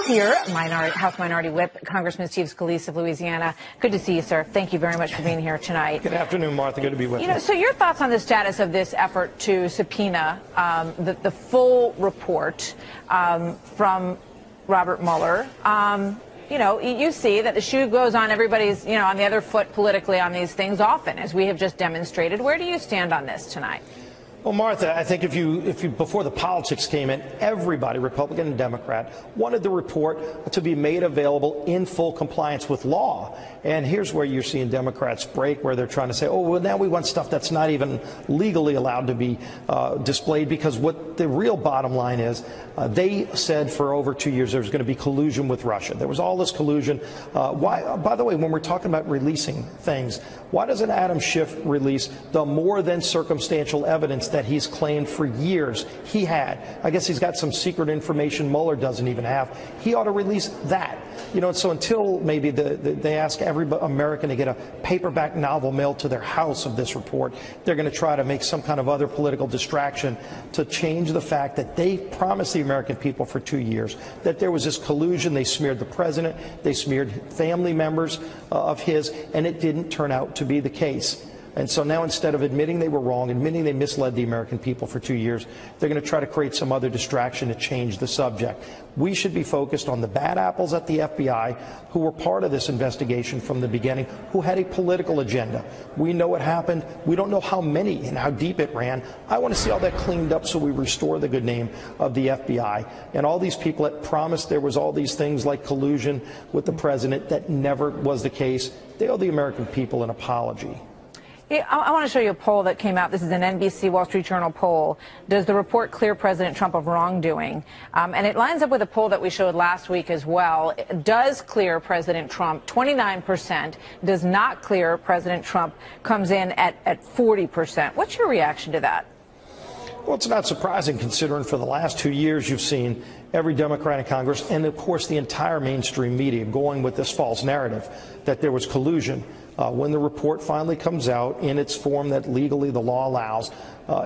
here, House Minority Whip, Congressman Steve Scalise of Louisiana. Good to see you, sir. Thank you very much for being here tonight. Good afternoon, Martha. Good to be with you. So your thoughts on the status of this effort to subpoena the full report from Robert Mueller? You see that the shoe goes on everybody's, on the other foot politically on these things often, as we have just demonstrated. Where do you stand on this tonight? Well, Martha, I think if you before the politics came in, everybody, Republican and Democrat, wanted the report to be made available in full compliance with law. And here's where you're seeing Democrats break, where they're trying to say, oh, well, now we want stuff that's not even legally allowed to be displayed, because what the real bottom line is, they said for over 2 years there was going to be collusion with Russia. There was all this collusion. Why? By the way, when we're talking about releasing things, why doesn't Adam Schiff release the more than circumstantial evidence that he's claimed for years he had? I guess he's got some secret information Mueller doesn't even have. He ought to release that. So until maybe they ask every American to get a paperback novel mailed to their house of this report, they're going to try to make some kind of other political distraction to change the fact that they promised the American people for 2 years that there was this collusion. They smeared the president, they smeared family members of his, and it didn't turn out to be the case. And so now, instead of admitting they were wrong, admitting they misled the American people for 2 years, they're going to try to create some other distraction to change the subject. We should be focused on the bad apples at the FBI who were part of this investigation from the beginning, who had a political agenda. We know what happened. We don't know how many and how deep it ran. I want to see all that cleaned up so we restore the good name of the FBI. And all these people that promised there was all these things like collusion with the president that never was the case, they owe the American people an apology. I want to show you a poll that came out. This is an NBC Wall Street Journal poll. Does the report clear President Trump of wrongdoing? And it lines up with a poll that we showed last week as well. It does clear President Trump, 29%. Does not clear President Trump, comes in at 40%. What's your reaction to that? Well, it's not surprising, considering for the last 2 years you've seen every Democrat in Congress and, of course, the entire mainstream media going with this false narrative that there was collusion. When the report finally comes out in its form that legally the law allows,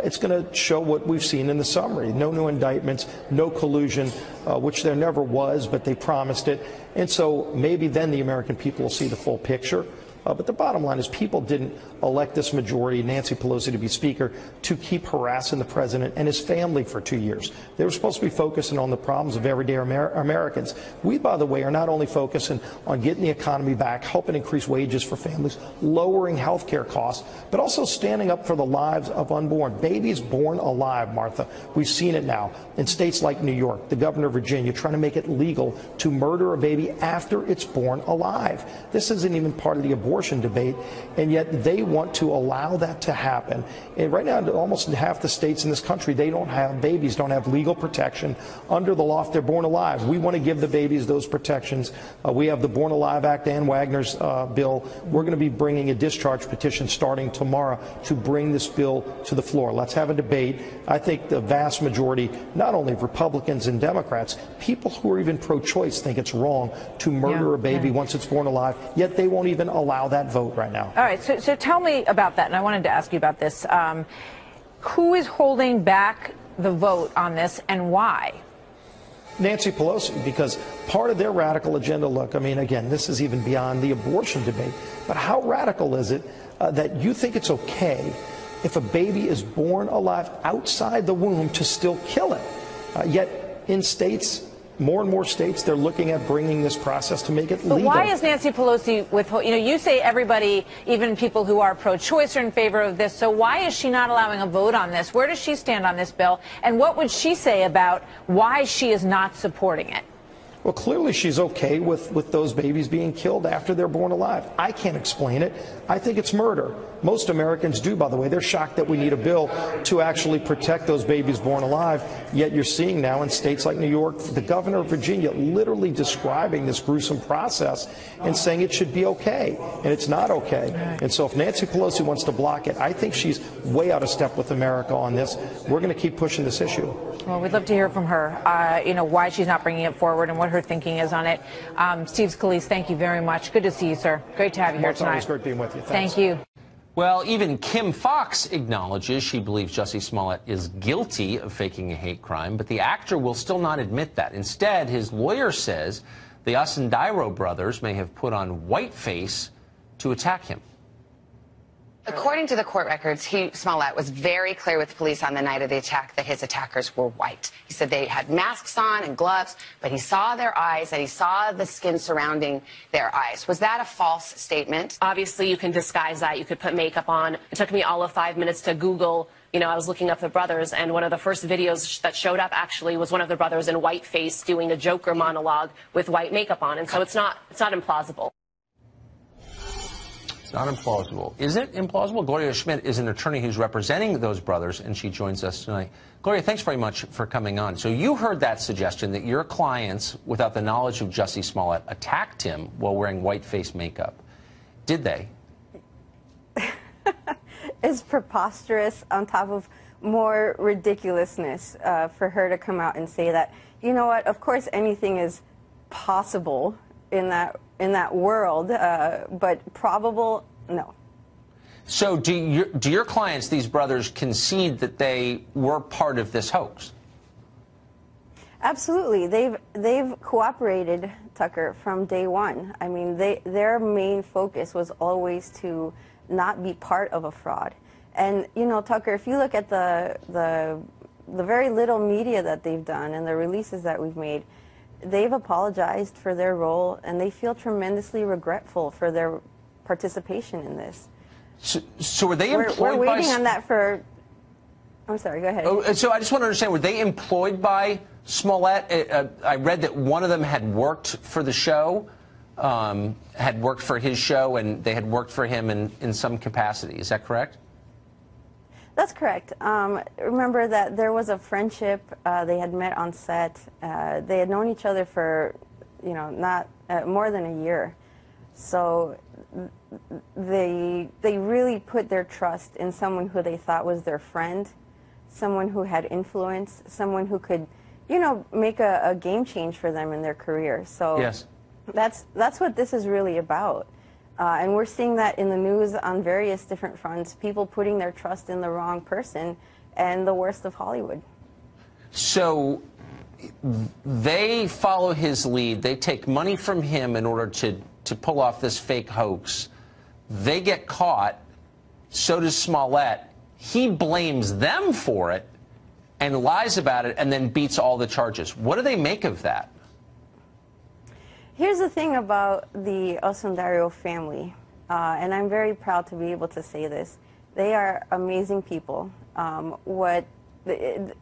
it's going to show what we've seen in the summary. No new indictments, no collusion, which there never was, but they promised it. And so maybe then the American people will see the full picture. But the bottom line is people didn't elect this majority, Nancy Pelosi, to be Speaker, to keep harassing the president and his family for 2 years. They were supposed to be focusing on the problems of everyday Americans. We, by the way, are not only focusing on getting the economy back, helping increase wages for families, lowering health care costs, but also standing up for the lives of unborn babies born alive, Martha. We've seen it now in states like New York, the governor of Virginia, trying to make it legal to murder a baby after it's born alive. This isn't even part of the abortion debate, and yet they want to allow that to happen. And right now, almost in half the states in this country, babies don't have legal protection under the law if they're born alive. We want to give the babies those protections. We have the Born Alive Act, Ann Wagner's bill. We're going to be bringing a discharge petition starting tomorrow to bring this bill to the floor. Let's have a debate. I think the vast majority, not only of Republicans and Democrats, people who are even pro-choice think it's wrong to murder a baby once it's born alive, yet they won't even allow that vote right now. All right, so tell me about that, and I wanted to ask you about this. Who is holding back the vote on this, and why? Nancy Pelosi, because part of their radical agenda, look, I mean, again, this is even beyond the abortion debate, but how radical is it that you think it's okay if a baby is born alive outside the womb to still kill it? Yet in states, more and more states, they're looking at bringing this process to make it legal. But why is Nancy Pelosi withholding? You say everybody, even people who are pro-choice, are in favor of this. So why is she not allowing a vote on this? Where does she stand on this bill? And what would she say about why she is not supporting it? Well, clearly she's okay with those babies being killed after they're born alive. I can't explain it. I think it's murder. Most Americans do, by the way. They're shocked that we need a bill to actually protect those babies born alive. Yet you're seeing now in states like New York, the governor of Virginia literally describing this gruesome process and saying it should be okay. And it's not okay. And so if Nancy Pelosi wants to block it, I think she's way out of step with America on this. We're going to keep pushing this issue. Well, we'd love to hear from her, why she's not bringing it forward and what her thinking is on it. Steve Scalise, thank you very much. Good to see you, sir. Great to have you here tonight. It's always great being with you. Thank Thanks. you. Well, even Kim Fox acknowledges she believes Jussie Smollett is guilty of faking a hate crime, but the actor will still not admit that. Instead, his lawyer says the Osundairo brothers may have put on whiteface to attack him. According to the court records, Smollett was very clear with police on the night of the attack that his attackers were white. He said they had masks on and gloves, but he saw their eyes and he saw the skin surrounding their eyes. Was that a false statement? Obviously, you can disguise that. You could put makeup on. It took me all of 5 minutes to Google. You know, I was looking up the brothers, and one of the first videos that showed up actually was one of the brothers in whiteface doing a Joker monologue with white makeup on. And so it's not implausible. It's not implausible. Is it implausible? Gloria Schmidt is an attorney who's representing those brothers, and she joins us tonight. Gloria, thanks very much for coming on. So you heard that suggestion that your clients, without the knowledge of Jussie Smollett, attacked him while wearing white face makeup. Did they? It's preposterous on top of more ridiculousness for her to come out and say that. You know what? Of course, anything is possible in that world, but probable, no. So do your clients, these brothers, concede that they were part of this hoax? Absolutely. They've cooperated, Tucker, from day one. I mean, their main focus was always to not be part of a fraud. And, you know, Tucker, if you look at the very little media that they've done and the releases that we've made, they've apologized for their role, and they feel tremendously regretful for their participation in this. So were they employed we're waiting on that for... I'm sorry, go ahead. Oh, so I just want to understand, were they employed by Smollett? I read that one of them had worked for the show, had worked for his show, and they had worked for him in some capacity. Is that correct? That's correct. Remember that there was a friendship. They had met on set. They had known each other for, you know, not more than a year. So they really put their trust in someone who they thought was their friend, someone who had influence, someone who could, you know, make a game change for them in their career. So yes, that's what this is really about. And we're seeing that in the news on various different fronts, people putting their trust in the wrong person and the worst of Hollywood. So they follow his lead. They take money from him in order to pull off this fake hoax. They get caught. So does Smollett. He blames them for it and lies about it and then beats all the charges. What do they make of that? Here's the thing about the Osundairo family, and I'm very proud to be able to say this. They are amazing people. It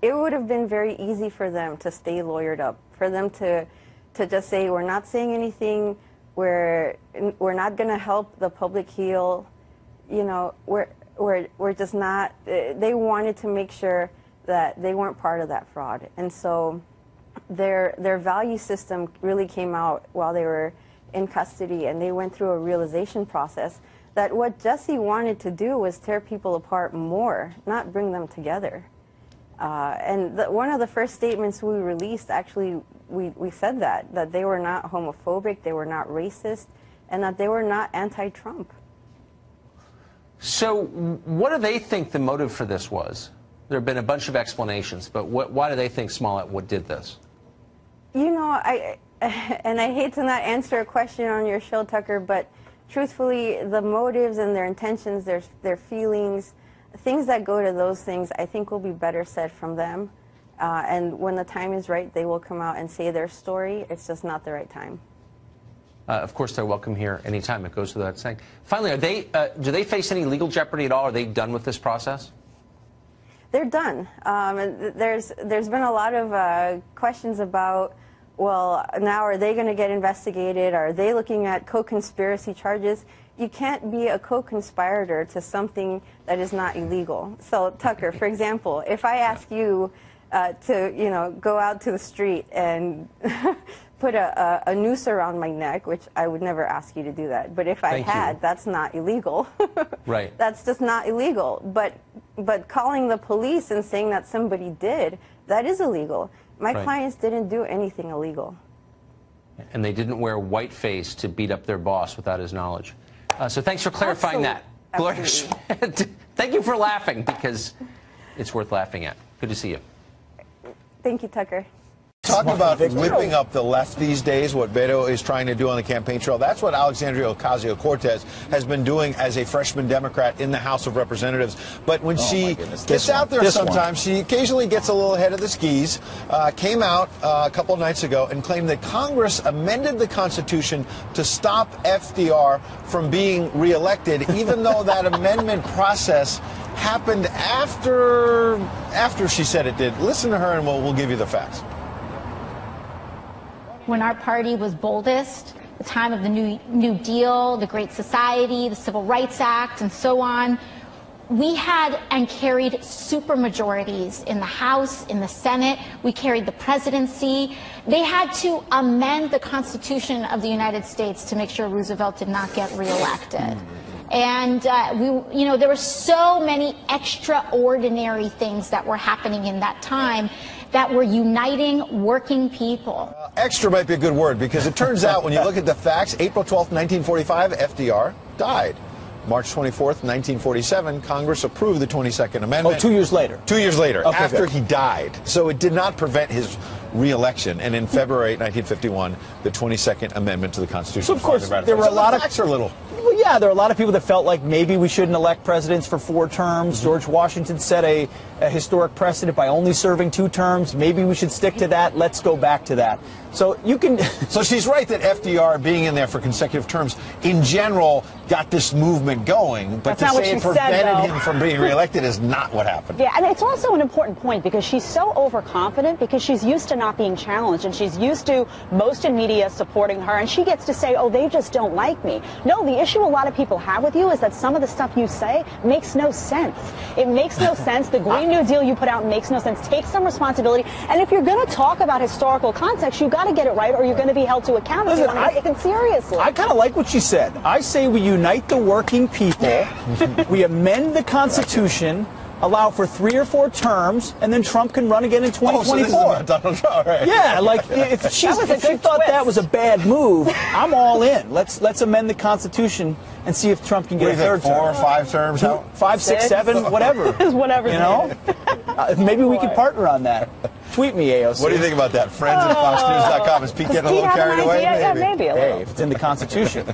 would have been very easy for them to stay lawyered up, for them to just say, we're not saying anything, we're not going to help the public heal, you know, we're just not. They wanted to make sure that they weren't part of that fraud, and so their value system really came out while they were in custody, and they went through a realization process that what Jussie wanted to do was tear people apart more, not bring them together. And one of the first statements we released, actually, we said that they were not homophobic, they were not racist, and that they were not anti-Trump. So what do they think the motive for this was? There have been a bunch of explanations, but why do they think Smollett did this? You know, and I hate to not answer a question on your show, Tucker, but truthfully, the motives and their intentions, their feelings, things that go to those things, I think will be better said from them. And when the time is right, they will come out and say their story. It's just not the right time. Of course, they're welcome here anytime. It goes without saying. Finally, do they face any legal jeopardy at all? Are they done with this process? They're done. There's been a lot of questions about, well, now are they going to get investigated? Are they looking at co-conspiracy charges? You can't be a co-conspirator to something that is not illegal. So, Tucker, for example, if I ask you to, you know, go out to the street and put a noose around my neck, which I would never ask you to do that, but if I had, that's not illegal. Right. That's just not illegal. But calling the police and saying that somebody did, that is illegal. My clients didn't do anything illegal. And they didn't wear whiteface to beat up their boss without his knowledge. So thanks for clarifying that. Gloria Absolutely. Schmidt, thank you for laughing, because it's worth laughing at. Good to see you. Thank you, Tucker. Talk about whipping up the left these days, what Beto is trying to do on the campaign trail. That's what Alexandria Ocasio-Cortez has been doing as a freshman Democrat in the House of Representatives. But when she gets out there sometimes, she occasionally gets a little ahead of the skis, came out a couple nights ago and claimed that Congress amended the Constitution to stop FDR from being reelected, even though that amendment process happened after she said it did. Listen to her and we'll give you the facts. When our party was boldest, the time of the New Deal, the Great Society, the Civil Rights Act, and so on, we had and carried supermajorities in the House, in the Senate. We carried the presidency. They had to amend the Constitution of the United States to make sure Roosevelt did not get reelected. And there were so many extraordinary things that were happening in that time that were uniting working people. Extra might be a good word, because it turns out when you look at the facts, April 12th, 1945, FDR died. March 24th, 1947, Congress approved the 22nd Amendment. Oh, 2 years later. 2 years later, okay, after good. he died. So it did not prevent his re-election. And in February 1951, the 22nd Amendment to the Constitution. So, of course, there were a lot of... facts are a little... Well, yeah, there are a lot of people that felt like maybe we shouldn't elect presidents for 4 terms. George Washington set a historic precedent by only serving 2 terms. Maybe we should stick to that. Let's go back to that. So you can... So she's right that FDR being in there for consecutive terms, in general, got this movement going. But to say it prevented him from being reelected is not what happened. Yeah, and it's also an important point, because she's so overconfident, because she's used to not being challenged, and she's used to most in media supporting her, and she gets to say, oh, they just don't like me. No, the issue a lot of people have with you is that some of the stuff you say makes no sense. It makes no sense. The Green New Deal you put out makes no sense. Take some responsibility. And if you're going to talk about historical context, you got to get it right, or you're going to be held to account if you want to be taken seriously. I kind of like what she said. I say we unite the working people, we amend the Constitution, allow for 3 or 4 terms, and then Trump can run again in 2024. Oh, so this is about Donald Trump, right? Yeah, like if she thought that was a bad move, I'm all in. Let's amend the Constitution and see if Trump can get a 3rd term. 4 or 5 terms? 5, 6, 7, whatever. Whatever. You know? Maybe we could partner on that. Tweet me, AOC. What do you think about that? Friends at FoxNews.com. Is Pete getting a little carried away? Yeah, maybe a little. Hey, if it's in the Constitution.